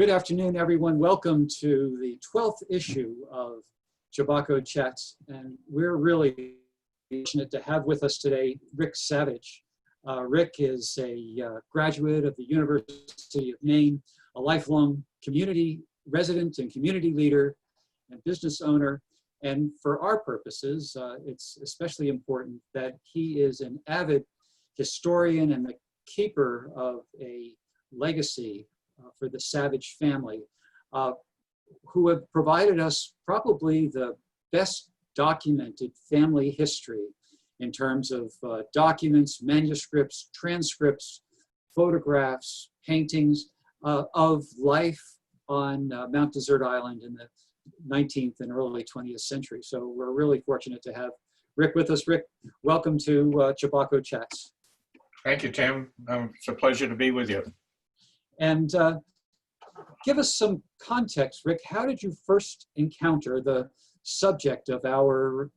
Good afternoon, everyone. Welcome to the 12th issue of Chebacco Chat. And we're really fortunate to have with us today Rick Savage. Rick is a graduate of the University of Maine, a lifelong community resident and community leader and business owner. And for our purposes, it's especially important that he is an avid historian and the keeper of a legacy for the Savage family, who have provided us probably the best documented family history in terms of documents, manuscripts, transcripts, photographs, paintings of life on Mount Desert Island in the 19th and early 20th century. So we're really fortunate to have Rick with us. Rick, welcome to Chebacco Chats. Thank you, Tim. It's a pleasure to be with you. And give us some context, Rick. How did you first encounter the subject of our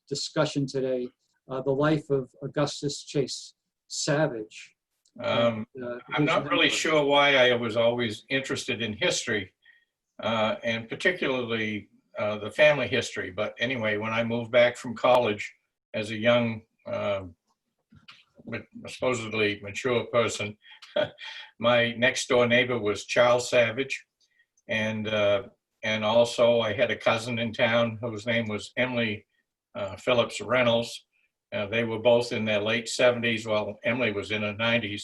discussion today, the life of Augustus Chase, Savage? I'm not really sure why I was always interested in history, and particularly the family history. But anyway, when I moved back from college as a young, supposedly mature person, my next door neighbor was Charles Savage, and also I had a cousin in town whose name was Emily Phillips Reynolds. They were both in their late 70s, while Emily was in her 90s.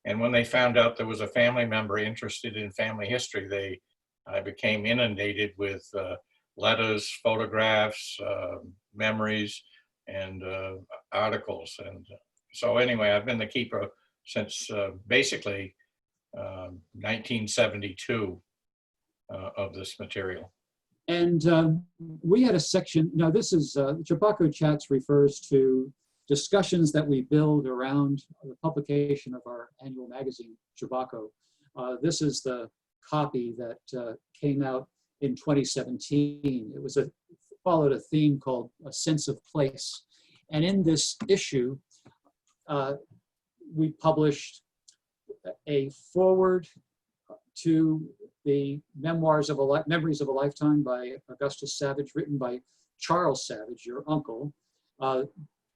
And when they found out there was a family member interested in family history, I became inundated with letters, photographs, memories, and articles. And so anyway, I've been the keeper since basically 1972 of this material. And we had a section, now this is, Chebacco Chats refers to discussions that we build around the publication of our annual magazine, Chebacco. This is the copy that came out in 2017. It was followed a theme called A Sense of Place. And in this issue, we published a foreword to the Memoirs of Memories of a Lifetime by Augustus Savage, written by Charles Savage, your uncle,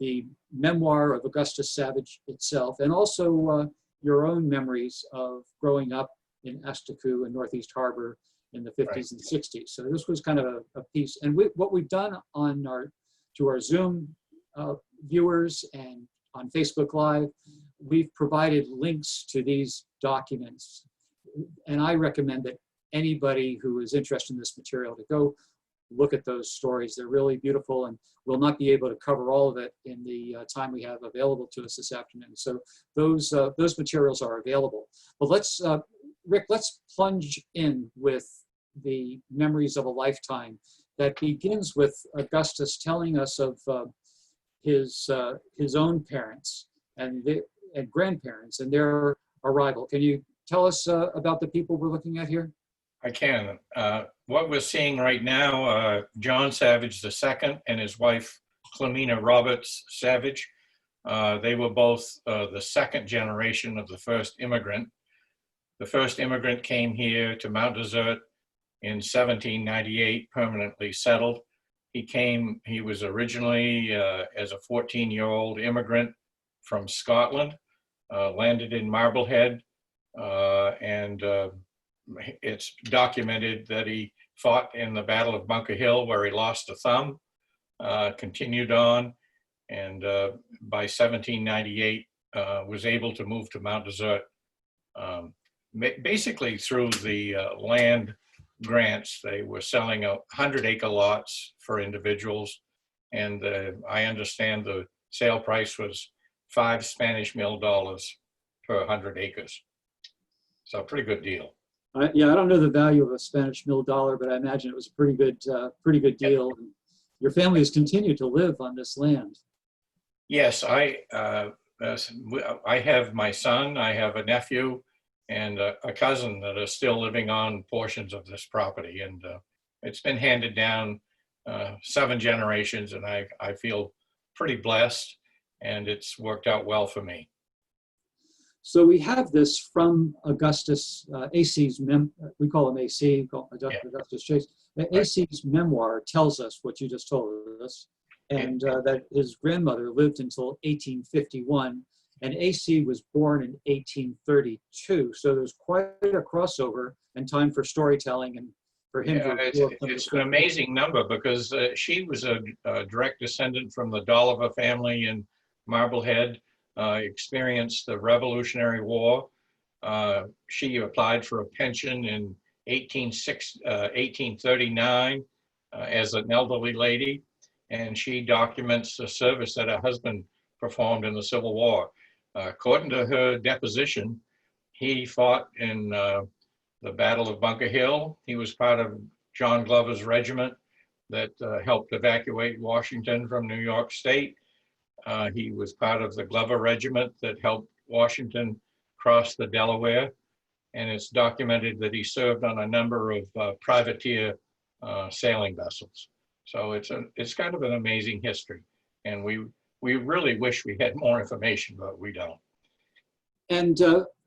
the memoir of Augustus Savage itself, and also your own memories of growing up in Asticou and Northeast Harbor in the 50s and 60s. So this was kind of a piece. And what we've done on to our Zoom viewers and on Facebook Live, we've provided links to these documents. And I recommend that anybody who is interested in this material to go look at those stories. They're really beautiful, and we'll not be able to cover all of it in the time we have available to us this afternoon. So those materials are available. But let's, Rick, let's plunge in with the Memories of a Lifetime that begins with Augustus telling us of his own parents and grandparents and their arrival. Can you tell us about the people we're looking at here? I can. What we're seeing right now, John Savage II and his wife, Clemina Roberts Savage, they were both the second generation of the first immigrant. The first immigrant came here to Mount Desert in 1798, permanently settled. He was originally as a 14-year-old immigrant from Scotland, landed in Marblehead, and it's documented that he fought in the Battle of Bunker Hill, where he lost a thumb, continued on, and by 1798 was able to move to Mount Desert, basically through the land grants. They were selling 100-acre lots for individuals, and I understand the sale price was $5 Spanish mill per 100 acres. So pretty good deal. Yeah, I don't know the value of a Spanish mill dollar, but I imagine it was a pretty good deal. And your family has continued to live on this land. Yes, I have my son, I have a nephew, and a cousin that are still living on portions of this property. And it's been handed down 7 generations, and I feel pretty blessed, and it's worked out well for me. So we have this from Augustus, AC's, we call him AC, Augustus Chase. AC's memoir tells us what you just told us, and that his grandmother lived until 1851, and AC was born in 1832. So there's quite a crossover and time for storytelling and for him to absorb it's an amazing number because she was a direct descendant from the Dolliver family in Marblehead, experienced the Revolutionary War. She applied for a pension in 1839 as an elderly lady, and she documents the service that her husband performed in the Civil War. According to her deposition, he fought in the Battle of Bunker Hill. He was part of John Glover's regiment that helped evacuate Washington from New York State. He was part of the Glover regiment that helped Washington cross the Delaware. And it's documented that he served on a number of privateer sailing vessels. So it's kind of an amazing history. And we really wish we had more information, but we don't. And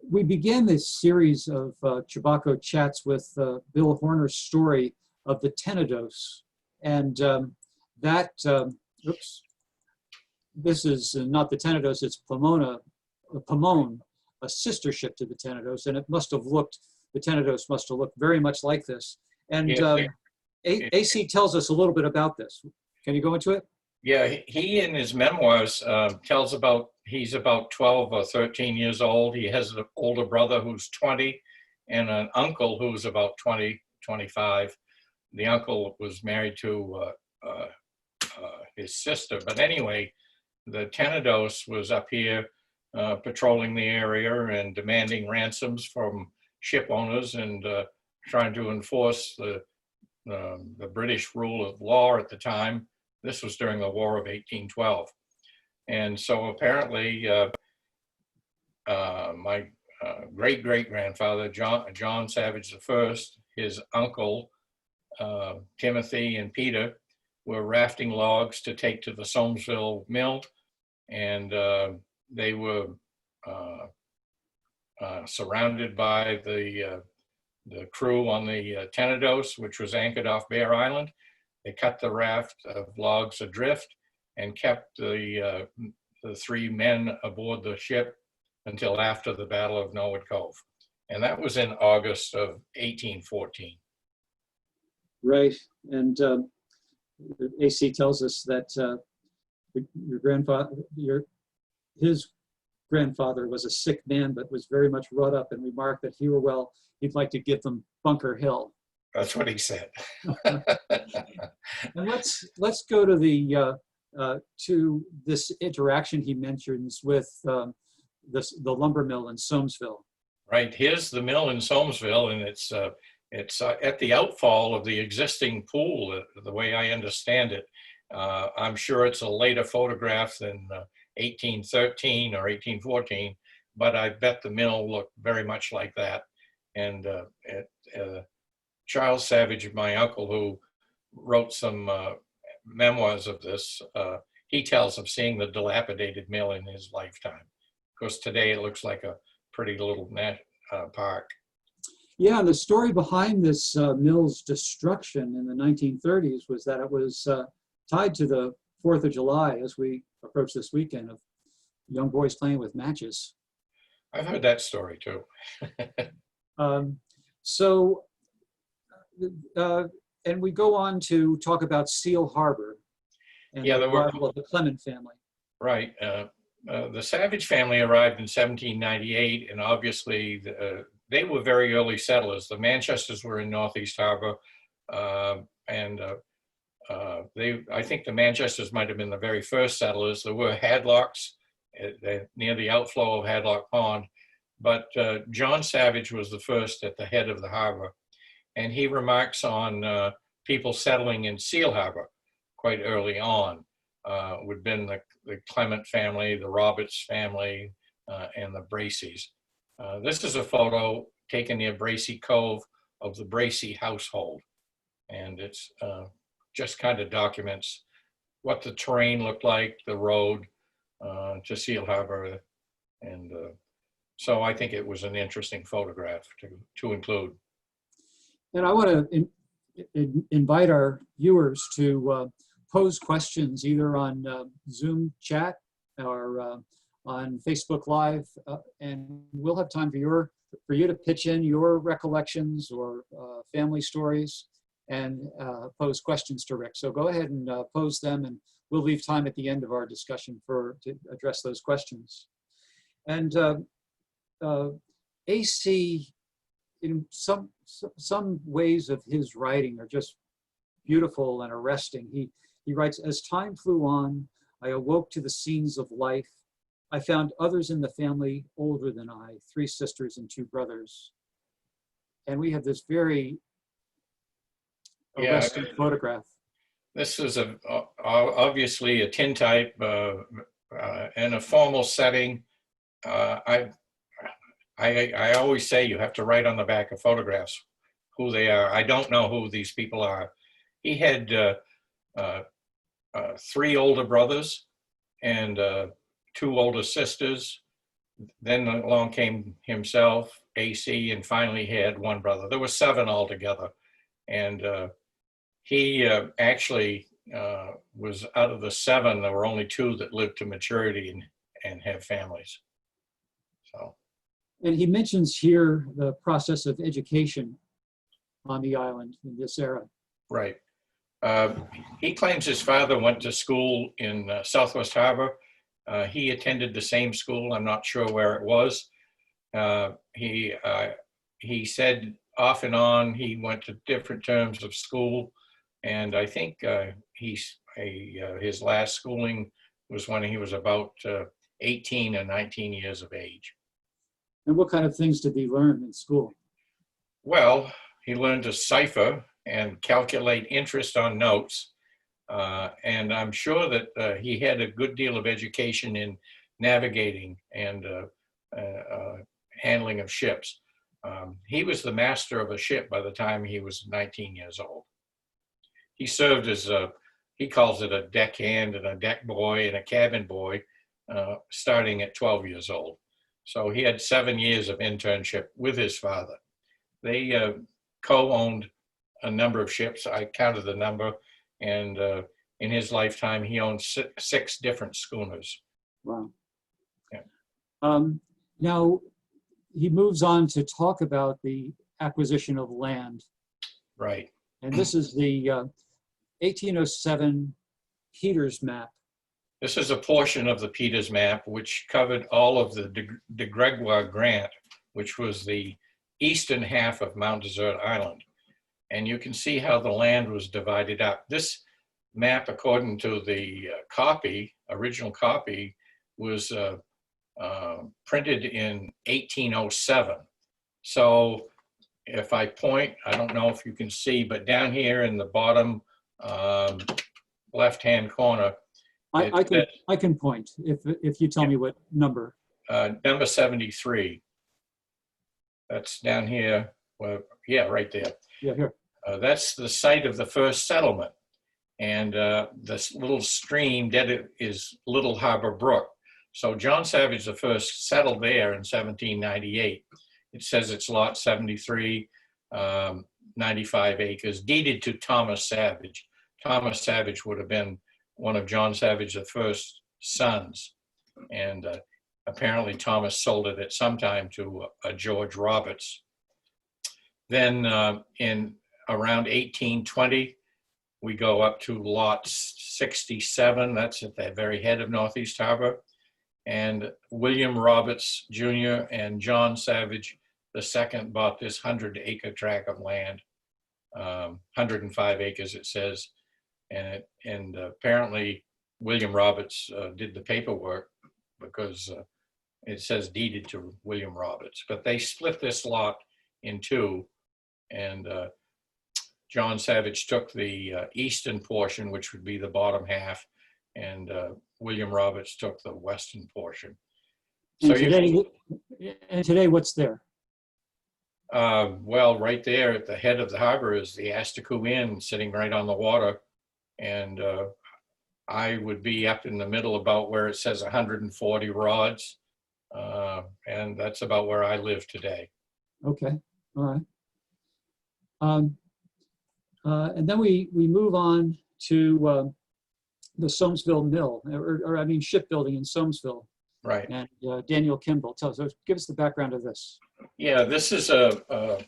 we began this series of Chebacco Chats with Bill Horner's story of the Tenedos. And this is not the Tenedos, it's Pomone, a sister ship to the Tenedos. And it must have looked, the Tenedos must have looked very much like this. And AC tells us a little bit about this. Can you go into it? Yeah, he in his memoirs tells about, he's about 12 or 13 years old. He has an older brother who's 20 and an uncle who's about 20, 25. The uncle was married to his sister. But anyway, the Tenedos was up here patrolling the area and demanding ransoms from ship owners and trying to enforce the British rule of law at the time. This was during the War of 1812. And so apparently my great-great-grandfather, John Savage I, his uncle, Timothy and Peter, were rafting logs to take to the Soamesville mill. And they were surrounded by the crew on the Tenedos, which was anchored off Bear Island. They cut the raft of logs adrift and kept the three men aboard the ship until after the Battle of Norwood Cove. And that was in August of 1814. Right. And AC tells us that his grandfather was a sick man, but was very much wrought up, and remarked that if he were well, he'd like to give them Bunker Hill. That's what he said. And let's go to this interaction he mentions with the lumber mill in Soamesville. Right. Here's the mill in Soamesville, and it's at the outfall of the existing pool, the way I understand it. I'm sure it's a later photograph than 1813 or 1814, but I bet the mill looked very much like that. And Charles Savage, my uncle, who wrote some memoirs of this, he tells of seeing the dilapidated mill in his lifetime. Because today it looks like a pretty little park. Yeah, and the story behind this mill's destruction in the 1930s was that it was tied to the 4th of July as we approach this weekend of young boys playing with matches. I've heard that story too. And we go on to talk about Seal Harbor and the arrival of the Clement family. Right. The Savage family arrived in 1798, and obviously they were very early settlers. The Manchesters were in Northeast Harbor, and I think the Manchesters might have been the very first settlers. There were Hadlocks near the outflow of Hadlock Pond, but John Savage was the first at the head of the harbor, and he remarks on people settling in Seal Harbor quite early on. Would have been the Clement family, the Roberts family, and the Bracys. This is a photo taken near Bracy Cove of the Bracy household. And it's just kind of documents what the terrain looked like, the road to Seal Harbor. And So I think it was an interesting photograph to include. And I want to invite our viewers to pose questions either on Zoom chat or on Facebook Live, and we'll have time for you to pitch in your recollections or family stories and pose questions to Rick. So go ahead and pose them, and we'll leave time at the end of our discussion to address those questions. And AC, in some ways of his writing are just beautiful and arresting. He writes, "As time flew on, I awoke to the scenes of life. I found others in the family older than I, 3 sisters and 2 brothers." And we have this very arresting photograph. This is obviously a tintype in a formal setting. I always say you have to write on the back of photographs who they are. I don't know who these people are. He had 3 older brothers and 2 older sisters. Then along came himself, AC, and finally he had 1 brother. There were 7 altogether. And he actually was out of the 7, there were only 2 that lived to maturity and have families. So. And he mentions here the process of education on the island in this era. Right. He claims his father went to school in Southwest Harbor. He attended the same school. I'm not sure where it was. He said off and on he went to different terms of school, and I think his last schooling was when he was about 18 or 19 years of age. And what kind of things did he learn in school? Well, he learned to cipher and calculate interest on notes. And I'm sure that he had a good deal of education in navigating and handling of ships. He was the master of a ship by the time he was 19 years old. He served as he calls it a deckhand and a deck boy and a cabin boy, starting at 12 years old. So he had 7 years of internship with his father. They co-owned a number of ships. I counted the number, and in his lifetime, he owned 6 different schooners. Wow. Yeah. Now, he moves on to talk about the acquisition of land. Right. And this is the 1807 Peters map. This is a portion of the Peters map, which covered all of the de Gregoire Grant, which was the eastern half of Mount Desert Island. And you can see how the land was divided up. This map, according to the original copy, was printed in 1807. So if I point, I don't know if you can see, but down here in the bottom left-hand corner, I can point if you tell me what number. Number 73. That's down here. Well, yeah, right there. Yeah, here. That's the site of the first settlement. And this little stream that is Little Harbor Brook. So John Savage the first settled there in 1798. It says it's lot 73, 95 acres, deeded to Thomas Savage. Thomas Savage would have been one of John Savage the first sons. And apparently Thomas sold it at some time to George Roberts. Then in around 1820, we go up to lot 67. That's at the very head of Northeast Harbor. And William Roberts Jr. and John Savage II bought this 100-acre tract of land, 105 acres it says. And apparently William Roberts did the paperwork because it says deeded to William Roberts. But they split this lot in 2, and John Savage took the eastern portion, which would be the bottom half, and William Roberts took the western portion. So and today, what's there? Well, right there at the head of the harbor is the Asticou Inn, sitting right on the water. And I would be up in the middle about where it says 140 rods. And that's about where I live today. Okay, all right. And then we move on to the Soamesville Mill, or I mean shipbuilding in Soamesville. Right. And Daniel Kimball, give us the background of this. Yeah, this is a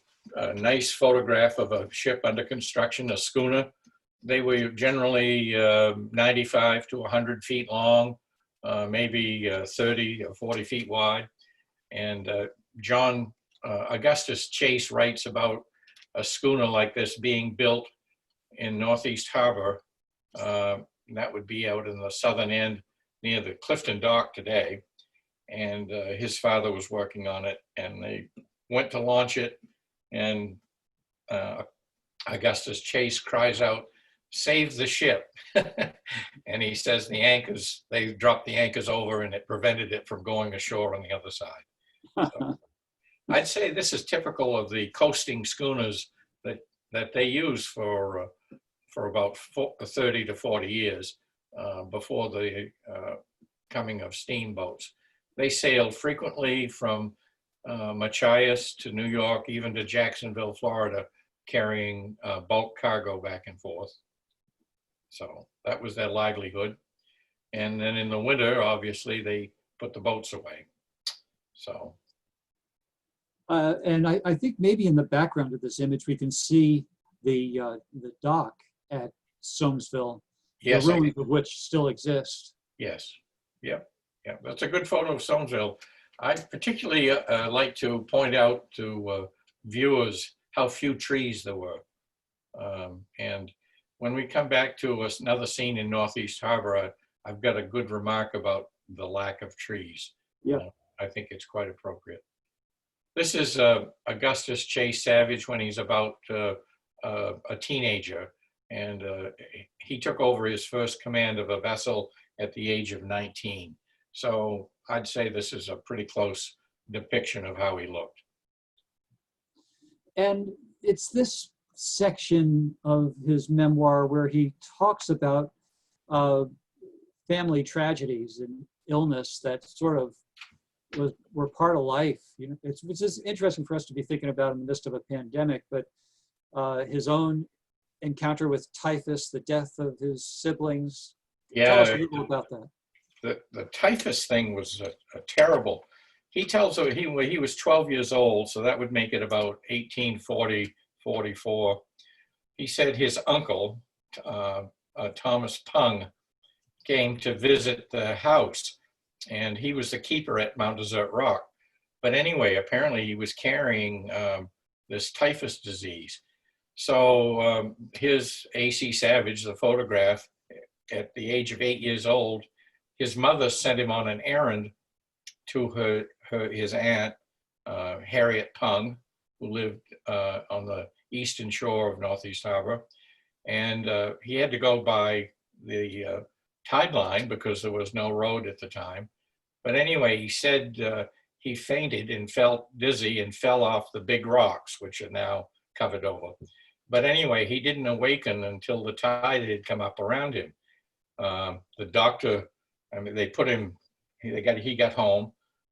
nice photograph of a ship under construction, a schooner. They were generally 95 to 100 feet long, maybe 30 or 40 feet wide. And Augustus Chase writes about a schooner like this being built in Northeast Harbor. That would be out in the southern end near the Clifton Dock today. And his father was working on it, and they went to launch it, and Augustus Chase cries out, "Save the ship." And he says they dropped the anchors over, and it prevented it from going ashore on the other side. So I'd say this is typical of the coasting schooners that they use for about 30 to 40 years before the coming of steamboats. They sailed frequently from Machias to New York, even to Jacksonville, Florida, carrying bulk cargo back and forth. So that was their livelihood. And then in the winter, obviously, they put the boats away. So. And I think maybe in the background of this image, we can see the dock at Soamesville, Yes, the ruins of which still exist. Yes. Yep. Yeah, that's a good photo of Soamesville. I particularly like to point out to viewers how few trees there were. And when we come back to another scene in Northeast Harbor, I've got a good remark about the lack of trees. Yeah. I think it's quite appropriate. This is Augustus Chase Savage when he's about a teenager, and he took over his first command of a vessel at the age of 19. So I'd say this is a pretty close depiction of how he looked. And it's this section of his memoir where he talks about family tragedies and illness that sort of were part of life. You know, it's just interesting for us to be thinking about in the midst of a pandemic, but his own encounter with typhus, the death of his siblings. Yeah, tell us a little about that. The typhus thing was a terrible. He tells her he was 12 years old, so that would make it about 1840, 44. He said his uncle, Thomas Pung, came to visit the house, and he was the keeper at Mount Desert Rock. But anyway, apparently he was carrying this typhus disease. So his A.C. Savage, the photograph, at the age of 8 years old, his mother sent him on an errand to his aunt, Harriet Pung, who lived on the eastern shore of Northeast Harbor. And he had to go by the tide line because there was no road at the time. But anyway, he said he fainted and felt dizzy and fell off the big rocks, which are now covered over. But anyway, he didn't awaken until the tide had come up around him. The doctor, I mean, he got home,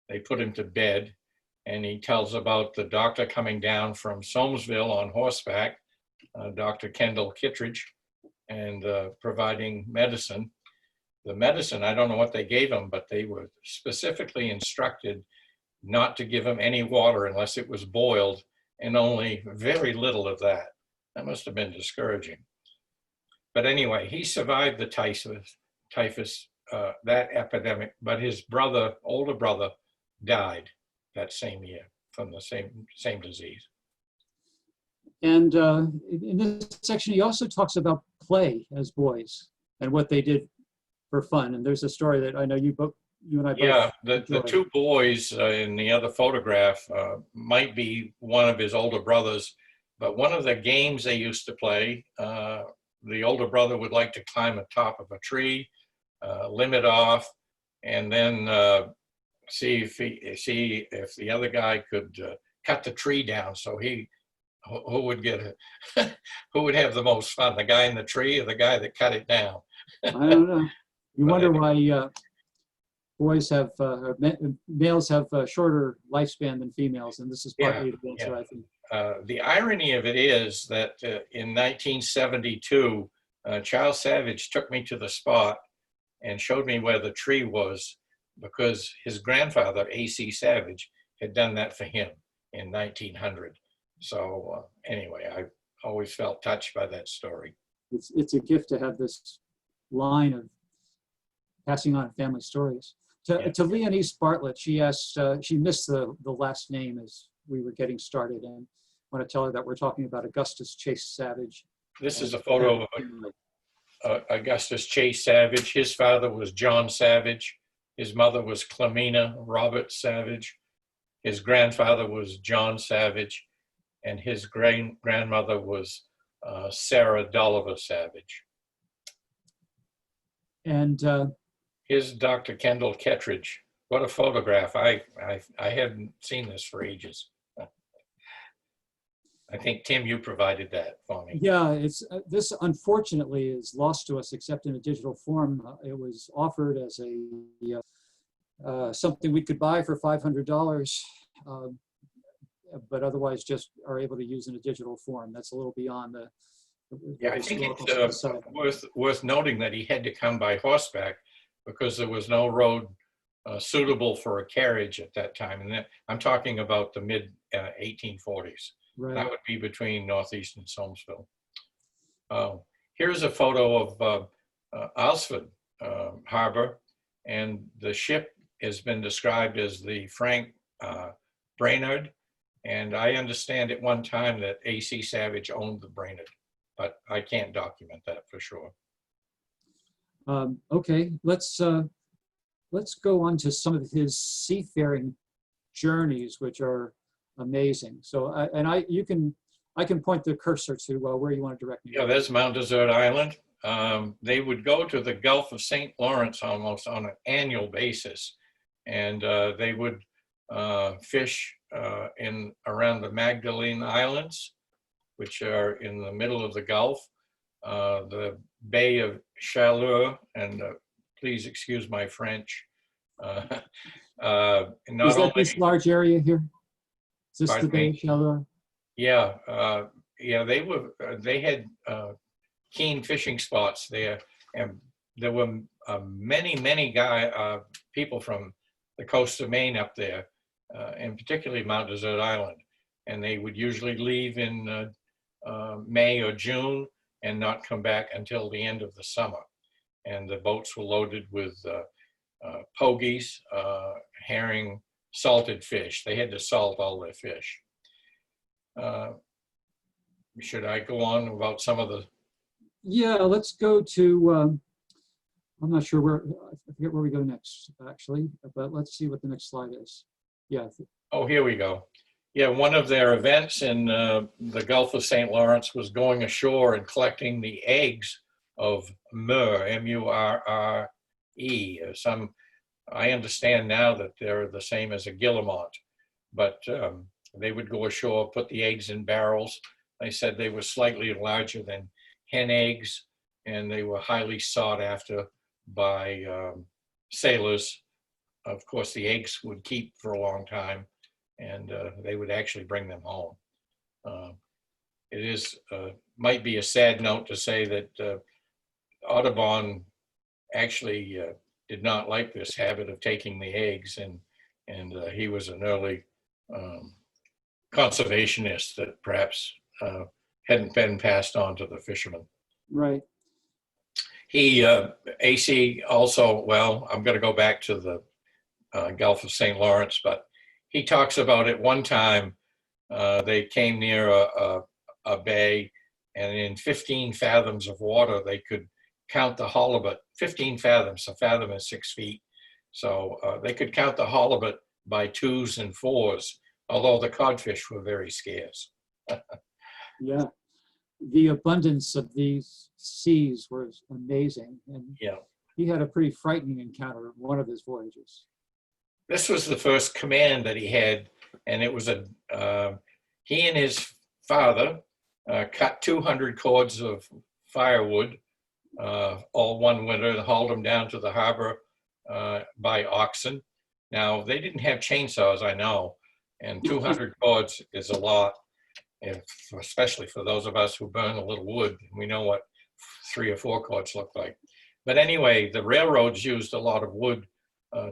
they put him to bed, and he tells about the doctor coming down from Soamesville on horseback, Dr. Kendall Kittredge, and providing medicine. The medicine, I don't know what they gave him, but they were specifically instructed not to give him any water unless it was boiled, and only very little of that. That must have been discouraging. But anyway, he survived the typhus, that epidemic, but his older brother, died that same year from the same disease. And in this section, he also talks about play as boys and what they did for fun. And there's a story that I know you and I both. Yeah, the two boys in the other photograph might be one of his older brothers, but one of the games they used to play, the older brother would like to climb the top of a tree, limb it off, and then see if the other guy could cut the tree down. So who would get who would have the most fun, the guy in the tree or the guy that cut it down? I don't know. You wonder boys have, males have a shorter lifespan than females, and this is partly the answer, I think. The irony of it is that in 1972, Charles Savage took me to the spot and showed me where the tree was because his grandfather, A.C. Savage, had done that for him in 1900. So anyway, I always felt touched by that story. It's a gift to have this line of passing on family stories. To Leonise Bartlett, she asked, she missed the last name as we were getting started, and I want to tell her that we're talking about Augustus Chase Savage. This is a photo of Augustus Chase Savage. His father was John Savage. His mother was Clemina Roberts Savage. His grandfather was John Savage, and his grandmother was Sarah Dolliver Savage. And here's Dr. Kendall Kettridge. What a photograph. I hadn't seen this for ages. I think, Tim, you provided that for me. Yeah, it's this unfortunately is lost to us except in a digital form. It was offered as a something we could buy for $500, but otherwise just are able to use in a digital form. That's a little beyond the I think it's worth noting that he had to come by horseback because there was no road suitable for a carriage at that time. And I'm talking about the mid 1840s. Right. That would be between Northeast and Soamesville. Here's a photo of Alsford Harbor, and the ship has been described as the Frank Brainerd. And I understand at one time that A.C. Savage owned the Brainerd, but I can't document that for sure. Okay, let's go on to some of his seafaring journeys, which are amazing. So, I can point the cursor to where you want to direct me. Yeah, there's Mount Desert Island. They would go to the Gulf of St. Lawrence almost on an annual basis, and they would fish in around the Magdalene Islands, which are in the middle of the Gulf, the Bay of Chaleur, and please excuse my French. Is that this large area here? Is this the Bay of Chaleur? Yeah, they had keen fishing spots there, and there were many people from the coast of Maine up there, and particularly Mount Desert Island, and they would usually leave in May or June and not come back until the end of the summer. And the boats were loaded with pogies, herring, salted fish. They had to salt all their fish. Should I go on about some of the? Yeah, let's go to, I'm not sure where, I forget where we go next, actually, but let's see what the next slide is. Yeah. Oh, here we go. Yeah, one of their events in the Gulf of St. Lawrence was going ashore and collecting the eggs of murre, M-U-R-R-E. I understand now that they're the same as a guillemot, but they would go ashore, put the eggs in barrels. They said they were slightly larger than hen eggs, and they were highly sought after by sailors. Of course, the eggs would keep for a long time, and they would actually bring them home. It is might be a sad note to say that Audubon actually did not like this habit of taking the eggs, and he was an early conservationist that perhaps hadn't been passed on to the fishermen. Right. He, AC also, well, I'm going to go back to the Gulf of St. Lawrence, but he talks about at one time they came near a bay, and in 15 fathoms of water, they could count the halibut. 15 fathoms, a fathom is 6 feet. So they could count the halibut by 2s and 4s, although the codfish were very scarce. Yeah, the abundance of these seas was amazing. And yeah, he had a pretty frightening encounter on one of his voyages. This was the first command that he had, and it was he and his father cut 200 cords of firewood all one winter and hauled them down to the harbor by oxen. Now, they didn't have chainsaws, I know, and 200 cords is a lot, especially for those of us who burn a little wood. We know what 3 or 4 cords look like. But anyway, the railroads used a lot of wood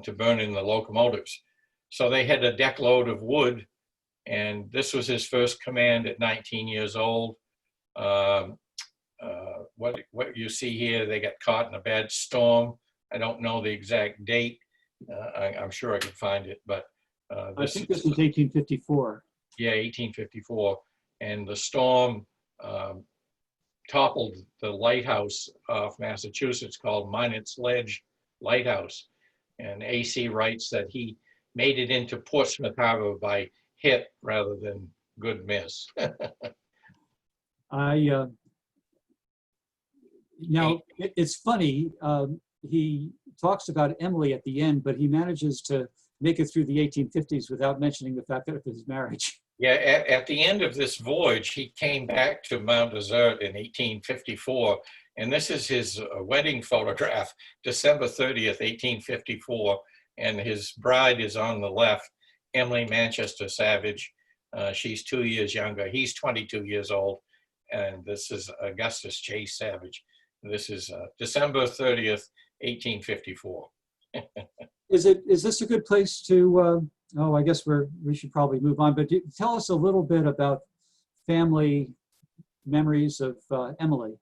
to burn in the locomotives. So they had a deck load of wood, and this was his first command at 19 years old. What you see here, they got caught in a bad storm. I don't know the exact date. I'm sure I can find it, but I think this was 1854. Yeah, 1854. And the storm toppled the lighthouse of Massachusetts called Minot's Ledge Lighthouse. And AC writes that he made it into Portsmouth Harbor by hit rather than good miss. Now, it's funny, he talks about Emily at the end, but he manages to make it through the 1850s without mentioning the fact of his marriage. Yeah, at the end of this voyage, he came back to Mount Desert in 1854, and this is his wedding photograph, December 30th, 1854, and his bride is on the left, Emily Manchester Savage. She's 2 years younger. He's 22 years old, and this is Augustus Chase Savage. This is December 30th, 1854. Is this a good place to, I guess we should probably move on, but tell us a little bit about family memories of Emily.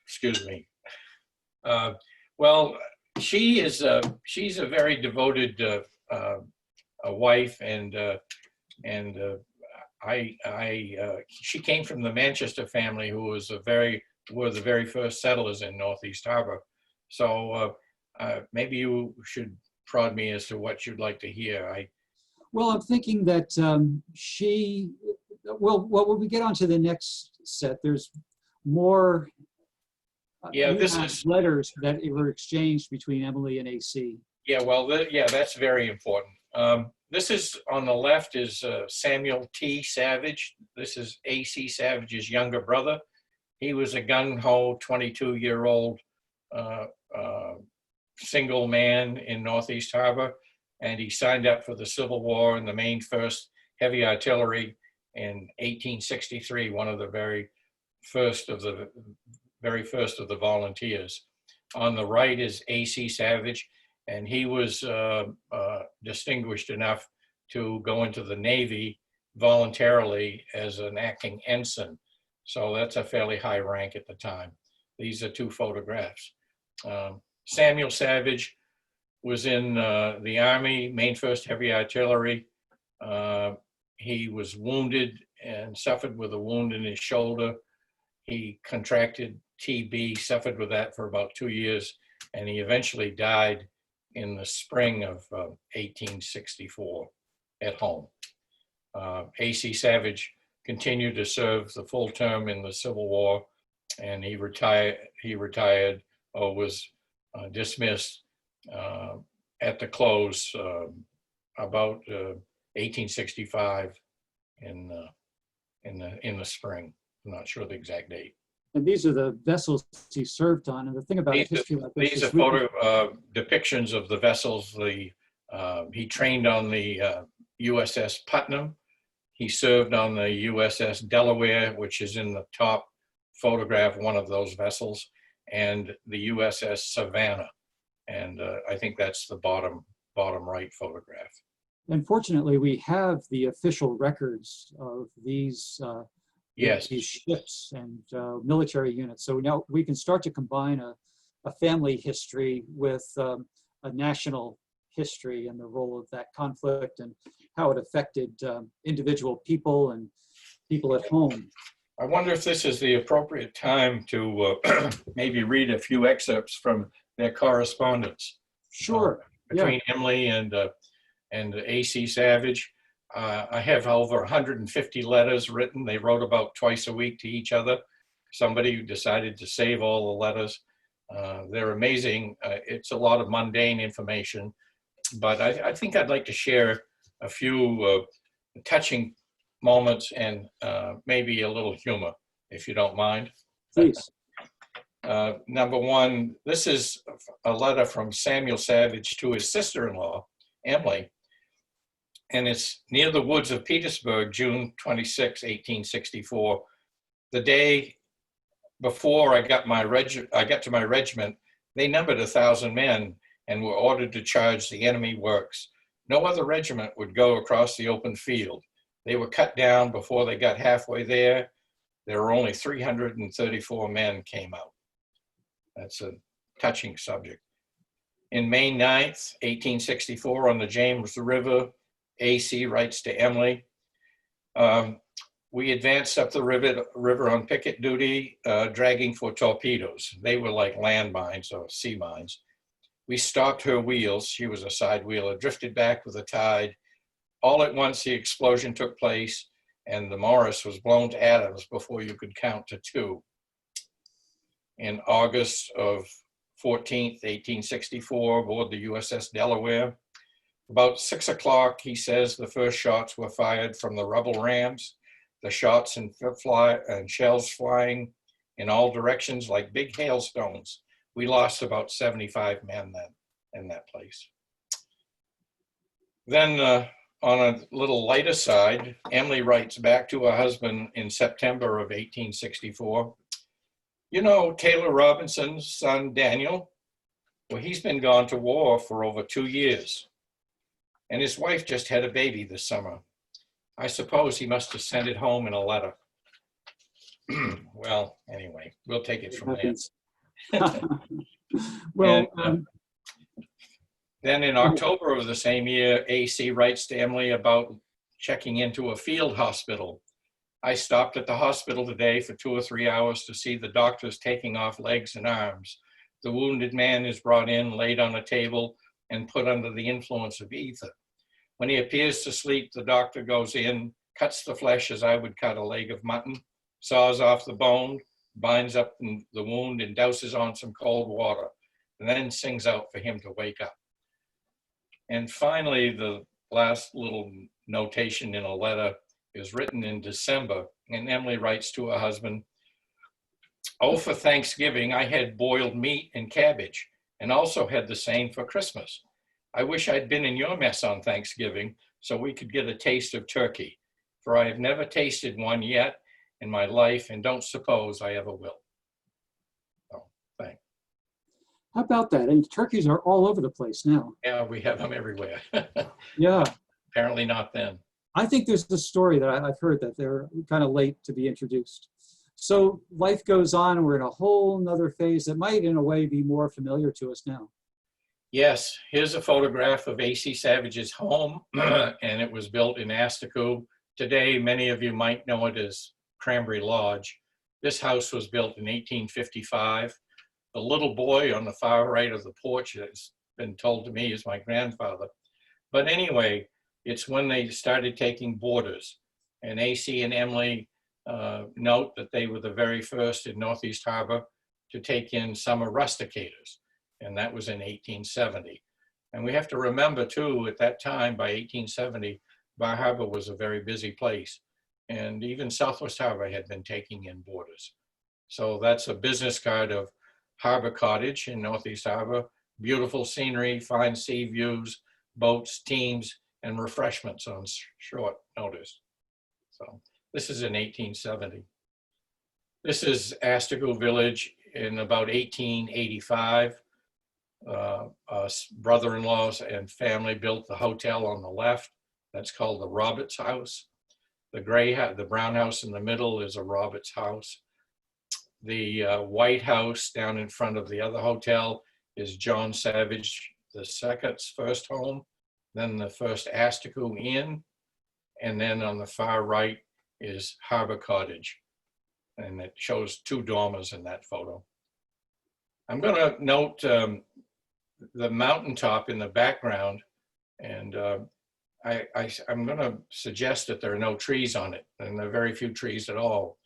Excuse me. Well, she's a very devoted wife, and she came from the Manchester family, who was were the very first settlers in Northeast Harbor. So maybe you should prod me as to what you'd like to hear. Well, I'm thinking that when we get onto the next set, there's more this is letters that were exchanged between Emily and AC. Yeah, well, that's very important. This is, on the left is Samuel T. Savage. This is AC Savage's younger brother. He was a gung-ho 22-year-old single man in Northeast Harbor, and he signed up for the Civil War in the Maine 1st Heavy Artillery in 1863, one of the very first of the volunteers. On the right is AC Savage, and he was distinguished enough to go into the Navy voluntarily as an acting ensign. So that's a fairly high rank at the time. These are 2 photographs. Samuel Savage was in the Army, Maine 1st Heavy Artillery. He was wounded and suffered with a wound in his shoulder. He contracted TB, suffered with that for about 2 years, and he eventually died in the spring of 1864 at home. AC Savage continued to serve the full term in the Civil War, and he retired or was dismissed at the close about 1865 in the spring. I'm not sure the exact date. And these are the vessels he served on. And the thing about history like this, these are photo depictions of the vessels. He trained on the USS Putnam. He served on the USS Delaware, which is in the top photograph, one of those vessels, and the USS Savannah. And I think that's the bottom right photograph. Unfortunately, we have the official records of these yes, these ships and military units. So now we can start to combine a family history with a national history and the role of that conflict and how it affected individual people and people at home. I wonder if this is the appropriate time to maybe read a few excerpts from their correspondence. Sure. Between Emily and AC Savage. I have over 150 letters written. They wrote about twice a week to each other. Somebody decided to save all the letters. They're amazing. It's a lot of mundane information, but I think I'd like to share a few touching moments and maybe a little humor, if you don't mind. Please. Number one, this is a letter from Samuel Savage to his sister-in-law, Emily, and it's near the woods of Petersburg, June 26, 1864. The day before I got to my regiment, they numbered 1,000 men and were ordered to charge the enemy works. No other regiment would go across the open field. They were cut down before they got halfway there. There were only 334 men came out. That's a touching subject. In May 9th, 1864, on the James River, AC writes to Emily, we advanced up the river on picket duty, dragging for torpedoes. They were like landmines or sea mines. We stopped her wheels. She was a side wheeler, drifted back with the tide. All at once, the explosion took place, and the Morris was blown to atoms before you could count to 2. In August of 14th, 1864, aboard the USS Delaware. About 6 o'clock, he says the first shots were fired from the rebel rams. The shots and shells flying in all directions like big hailstones. We lost about 75 men then in that place. Then on a little lighter side, Emily writes back to her husband in September of 1864. You know Taylor Robinson's son, Daniel? Well, he's been gone to war for over 2 years. And his wife just had a baby this summer. I suppose he must have sent it home in a letter. Well, anyway, we'll take it from there. Well, then in October of the same year, AC writes to Emily about checking into a field hospital. I stopped at the hospital today for 2 or 3 hours to see the doctors taking off legs and arms. The wounded man is brought in, laid on a table, and put under the influence of ether. When he appears to sleep, the doctor goes in, cuts the flesh as I would cut a leg of mutton, saws off the bone, binds up the wound, and douses on some cold water, and then sings out for him to wake up. And finally, the last little notation in a letter is written in December, and Emily writes to her husband, oh, for Thanksgiving, I had boiled meat and cabbage, and also had the same for Christmas. I wish I'd been in your mess on Thanksgiving so we could get a taste of turkey, for I have never tasted one yet in my life and don't suppose I ever will. So, thanks. how about that? And turkeys are all over the place now. Yeah, we have them everywhere. Yeah. Apparently not then. I think there's a story that I've heard that they're kind of late to be introduced. So life goes on, and we're in a whole nother phase that might, in a way, be more familiar to us now. Yes, here's a photograph of A.C. Savage's home, and it was built in Asticou. Today, many of you might know it as Cranberry Lodge. This house was built in 1855. The little boy on the far right of the porch has been told to me is my grandfather. But anyway, it's when they started taking boarders. And A.C. and Emily note that they were the very first in Northeast Harbor to take in summer rusticators. And that was in 1870. And we have to remember too, at that time, by 1870, Bar Harbor was a very busy place. And even Southwest Harbor had been taking in boarders. So that's a business card of Harbor Cottage in Northeast Harbor. Beautiful scenery, fine sea views, boats, teams, and refreshments on short notice. So this is in 1870. This is Asticou Village in about 1885. Brother-in-laws and family built the hotel on the left. That's called the Roberts House. The brown house in the middle is a Roberts house. The White House down in front of the other hotel is John Savage II's first home, then the first Asticou Inn, and then on the far right is Harbor Cottage. And it shows 2 dormers in that photo. I'm going to note the mountaintop in the background, and I'm going to suggest that there are no trees on it, and there are very few trees at all.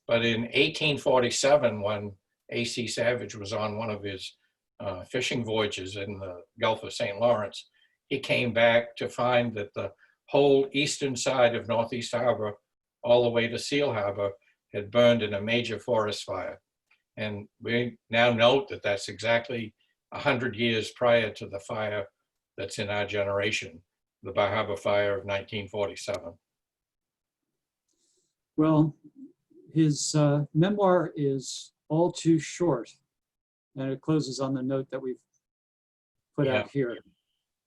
But in 1847, when A.C. Savage was on one of his fishing voyages in the Gulf of St. Lawrence, he came back to find that the whole eastern side of Northeast Harbor, all the way to Seal Harbor, had burned in a major forest fire. And we now note that that's exactly 100 years prior to the fire that's in our generation, the Bar Harbor Fire of 1947. Well, his memoir is all too short, and it closes on the note that we've put out here.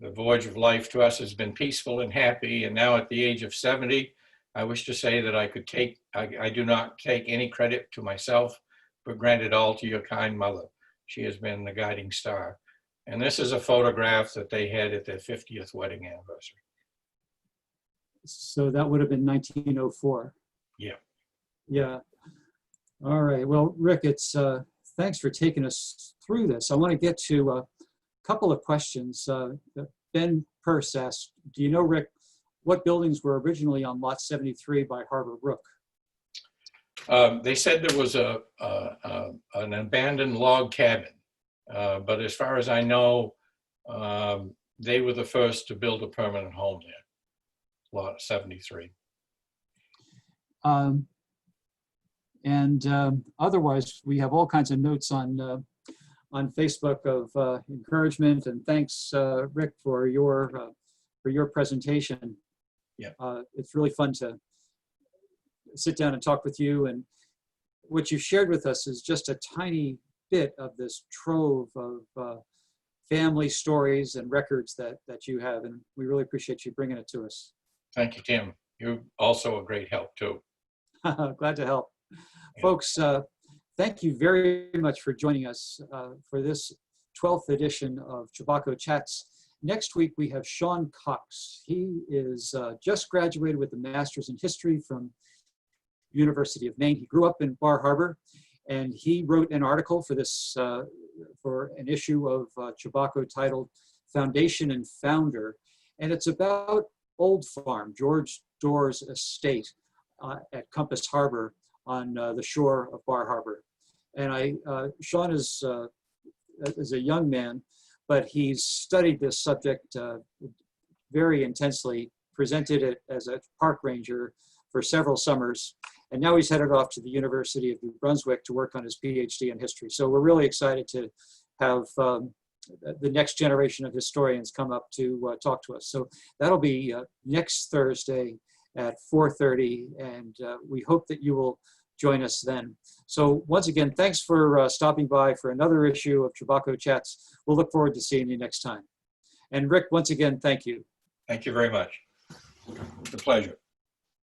The voyage of life to us has been peaceful and happy, and now at the age of 70, I wish to say that I do not take any credit to myself, but grant it all to your kind mother. She has been the guiding star. And this is a photograph that they had at their 50th wedding anniversary. So that would have been 1904. Yeah. Yeah. All right. Well, Rick, it's thanks for taking us through this. I want to get to a couple of questions. Ben Purse asked, do you know, Rick, what buildings were originally on lot 73 by Harbor Brook? They said there was an abandoned log cabin, but as far as I know, they were the first to build a permanent home there, lot 73. Otherwise, we have all kinds of notes on Facebook of encouragement, and thanks, Rick, for your presentation. Yeah. It's really fun to sit down and talk with you, and what you shared with us is just a tiny bit of this trove of family stories and records that you have, and we really appreciate you bringing it to us. Thank you, Tim. You're also a great help too. Glad to help. Yeah. Folks, thank you very much for joining us for this 12th edition of Chebacco Chats. Next week, we have Sean Cox. He is just graduated with a master's in history from University of Maine. He grew up in Bar Harbor, and he wrote an article for this, for an issue of Chebacco titled Foundation and Founder. And it's about Old Farm, George Doerr's estate at Compass Harbor on the shore of Bar Harbor. And Sean is a young man, but he's studied this subject very intensely, presented it as a park ranger for several summers, and now he's headed off to the University of New Brunswick to work on his PhD in history. So we're really excited to have the next generation of historians come up to talk to us. So that'll be next Thursday at 4:30, and we hope that you will join us then. So once again, thanks for stopping by for another issue of Chebacco Chats. We'll look forward to seeing you next time. And Rick, once again, thank you. Thank you very much. It's a pleasure.